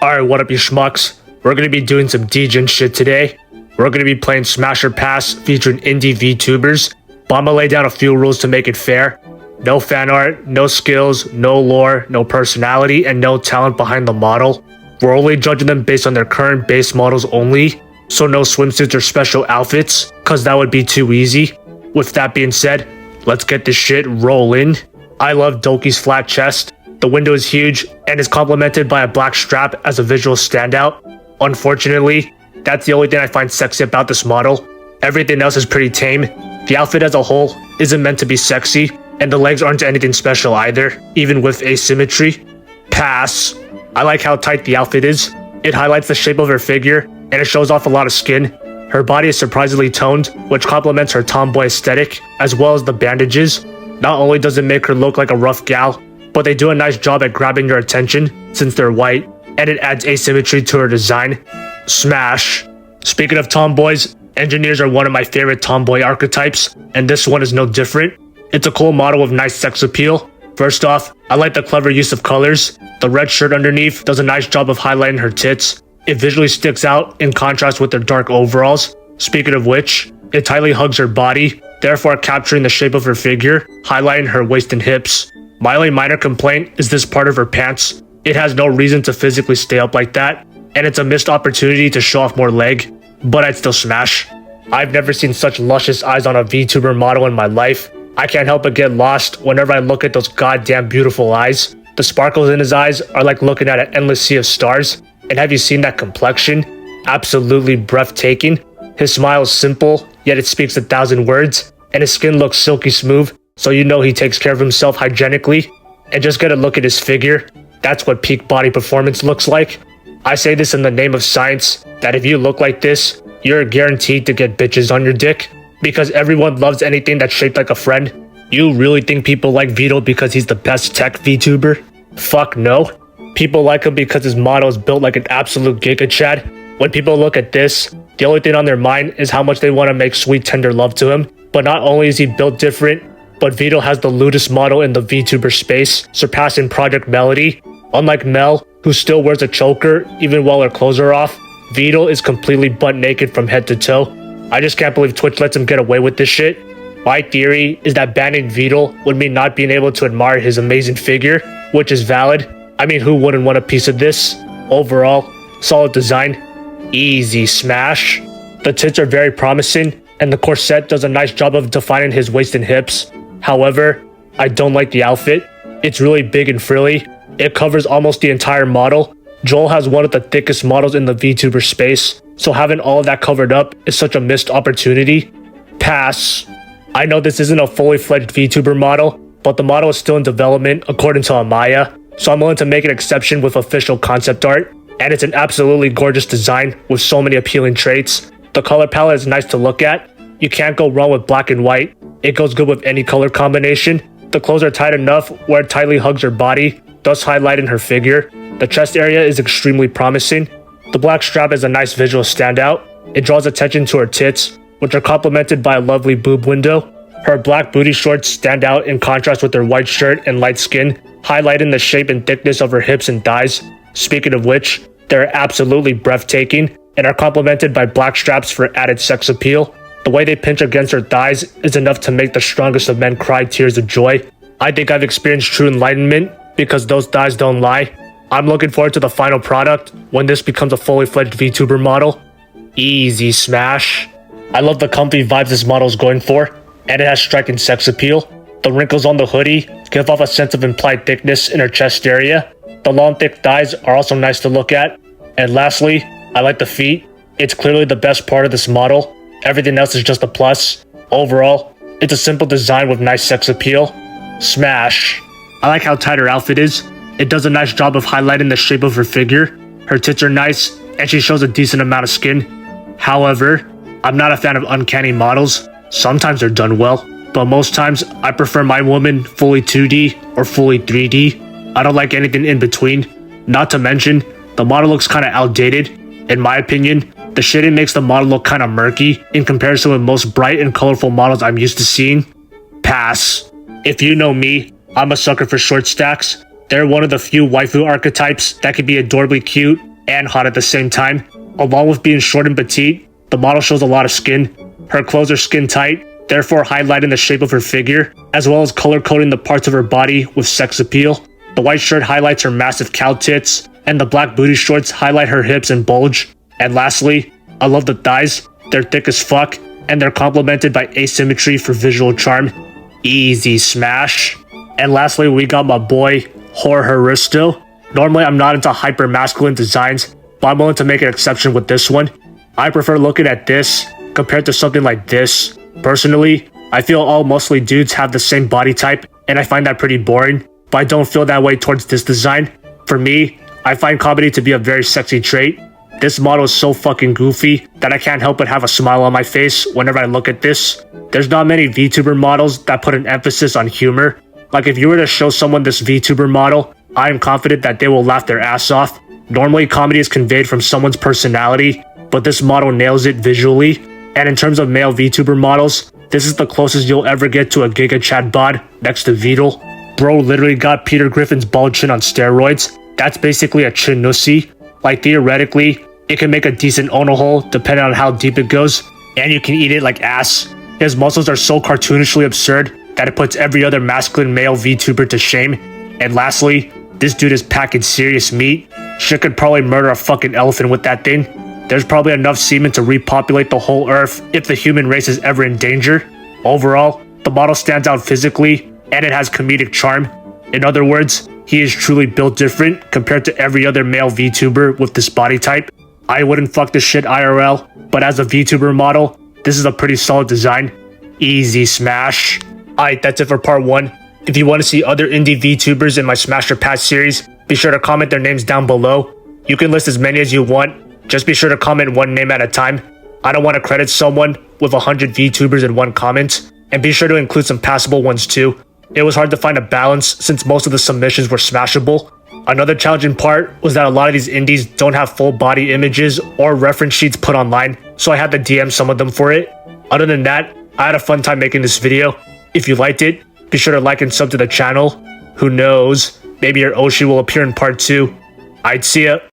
Alright, what up you schmucks? We're gonna be doing some DJing shit today. We're gonna be playing Smash or Pass featuring indie VTubers. But I'm gonna lay down a few rules to make it fair. No fan art, no skills, no lore, no personality, and no talent behind the model. We're only judging them based on their current base models only. So no swimsuits or special outfits, cause that would be too easy. With that being said, let's get this shit rolling. I love Doki's flat chest. The window is huge and is complemented by a black strap as a visual standout. Unfortunately, that's the only thing I find sexy about this model. Everything else is pretty tame. The outfit as a whole isn't meant to be sexy, and the legs aren't anything special either, even with asymmetry. Pass. I like how tight the outfit is. It highlights the shape of her figure, and it shows off a lot of skin. Her body is surprisingly toned, which complements her tomboy aesthetic, as well as the bandages. Not only does it make her look like a rough gal, but they do a nice job at grabbing your attention since they're white, and it adds asymmetry to her design. Smash. Speaking of tomboys, engineers are one of my favorite tomboy archetypes, and this one is no different. It's a cool model with nice sex appeal. First off, I like the clever use of colors. The red shirt underneath does a nice job of highlighting her tits. It visually sticks out in contrast with their dark overalls. Speaking of which, it tightly hugs her body, therefore capturing the shape of her figure, highlighting her waist and hips. My only minor complaint is this part of her pants. It has no reason to physically stay up like that, and it's a missed opportunity to show off more leg, but I'd still smash. I've never seen such luscious eyes on a VTuber model in my life. I can't help but get lost whenever I look at those goddamn beautiful eyes. The sparkles in his eyes are like looking at an endless sea of stars. And have you seen that complexion? Absolutely breathtaking. His smile is simple, yet it speaks 1,000 words, and his skin looks silky smooth, so you know he takes care of himself hygienically. And just get a look at his figure. That's what peak body performance looks like. I say this in the name of science, that if you look like this, you're guaranteed to get bitches on your dick. Because everyone loves anything that's shaped like a friend. You really think people like Vito because he's the best tech VTuber? Fuck no. People like him because his model is built like an absolute Gigachad. When people look at this, the only thing on their mind is how much they want to make sweet tender love to him. But not only is he built different, but Vito has the lewdest model in the VTuber space, surpassing Project Melody. Unlike Mel, who still wears a choker even while her clothes are off, Vito is completely butt naked from head to toe. I just can't believe Twitch lets him get away with this shit. My theory is that banning Vito would mean not being able to admire his amazing figure, which is valid. I mean, who wouldn't want a piece of this? Overall, solid design. Easy smash. The tits are very promising, and the corset does a nice job of defining his waist and hips. However, I don't like the outfit. It's really big and frilly. It covers almost the entire model. Joel has one of the thickest models in the VTuber space, so having all of that covered up is such a missed opportunity. Pass. I know this isn't a fully fledged VTuber model, but the model is still in development according to Amaya, so I'm willing to make an exception with official concept art, and it's an absolutely gorgeous design with so many appealing traits. The color palette is nice to look at. You can't go wrong with black and white. It goes good with any color combination. The clothes are tight enough where it tightly hugs her body, thus highlighting her figure. The chest area is extremely promising. The black strap is a nice visual standout. It draws attention to her tits, which are complemented by a lovely boob window. Her black booty shorts stand out in contrast with her white shirt and light skin, highlighting the shape and thickness of her hips and thighs. Speaking of which, they're absolutely breathtaking and are complemented by black straps for added sex appeal. The way they pinch against her thighs is enough to make the strongest of men cry tears of joy. I think I've experienced true enlightenment because those thighs don't lie. I'm looking forward to the final product when this becomes a fully fledged VTuber model. Easy smash. I love the comfy vibes this model is going for, and it has striking sex appeal. The wrinkles on the hoodie give off a sense of implied thickness in her chest area. The long thick thighs are also nice to look at. And lastly, I like the feet. It's clearly the best part of this model. Everything else is just a plus. Overall, it's a simple design with nice sex appeal. Smash. I like how tight her outfit is. It does a nice job of highlighting the shape of her figure. Her tits are nice, and she shows a decent amount of skin. However, I'm not a fan of uncanny models. Sometimes they're done well, but most times I prefer my woman fully 2D or fully 3D. I don't like anything in between. Not to mention, the model looks kinda outdated. In my opinion, the shading makes the model look kinda murky in comparison with most bright and colorful models I'm used to seeing. Pass. If you know me, I'm a sucker for short stacks. They're one of the few waifu archetypes that can be adorably cute and hot at the same time. Along with being short and petite, the model shows a lot of skin. Her clothes are skin tight, therefore highlighting the shape of her figure, as well as color coding the parts of her body with sex appeal. The white shirt highlights her massive cow tits, and the black booty shorts highlight her hips and bulge. And lastly, I love the thighs. They're thick as fuck, and they're complemented by asymmetry for visual charm. Easy smash. And lastly, we got my boy, Horisto. Normally, I'm not into hyper masculine designs, but I'm willing to make an exception with this one. I prefer looking at this compared to something like this. Personally, I feel all muscly dudes have the same body type, and I find that pretty boring, but I don't feel that way towards this design. For me, I find comedy to be a very sexy trait. This model is so fucking goofy that I can't help but have a smile on my face whenever I look at this. There's not many VTuber models that put an emphasis on humor. Like if you were to show someone this VTuber model, I am confident that they will laugh their ass off. Normally comedy is conveyed from someone's personality, but this model nails it visually. And in terms of male VTuber models, this is the closest you'll ever get to a Gigachad bod next to Beetle. Bro literally got Peter Griffin's bald chin on steroids. That's basically a chin nussy. Like theoretically, it can make a decent Ono hole depending on how deep it goes, and you can eat it like ass. His muscles are so cartoonishly absurd that it puts every other masculine male VTuber to shame. And lastly, this dude is packing serious meat. Shit could probably murder a fucking elephant with that thing. There's probably enough semen to repopulate the whole earth if the human race is ever in danger. Overall, the model stands out physically, and it has comedic charm. In other words, he is truly built different compared to every other male VTuber with this body type. I wouldn't fuck this shit IRL, but as a VTuber model, this is a pretty solid design. Easy smash. Alright, that's it for part 1. If you want to see other indie VTubers in my Smash or Pass series, be sure to comment their names down below. You can list as many as you want, just be sure to comment one name at a time. I don't want to credit someone with 100 VTubers in one comment, and be sure to include some passable ones too. It was hard to find a balance since most of the submissions were smashable. Another challenging part was that a lot of these indies don't have full body images or reference sheets put online, so I had to DM some of them for it. Other than that, I had a fun time making this video. If you liked it, be sure to like and sub to the channel. Who knows, maybe your Oshi will appear in part 2. I'd see ya.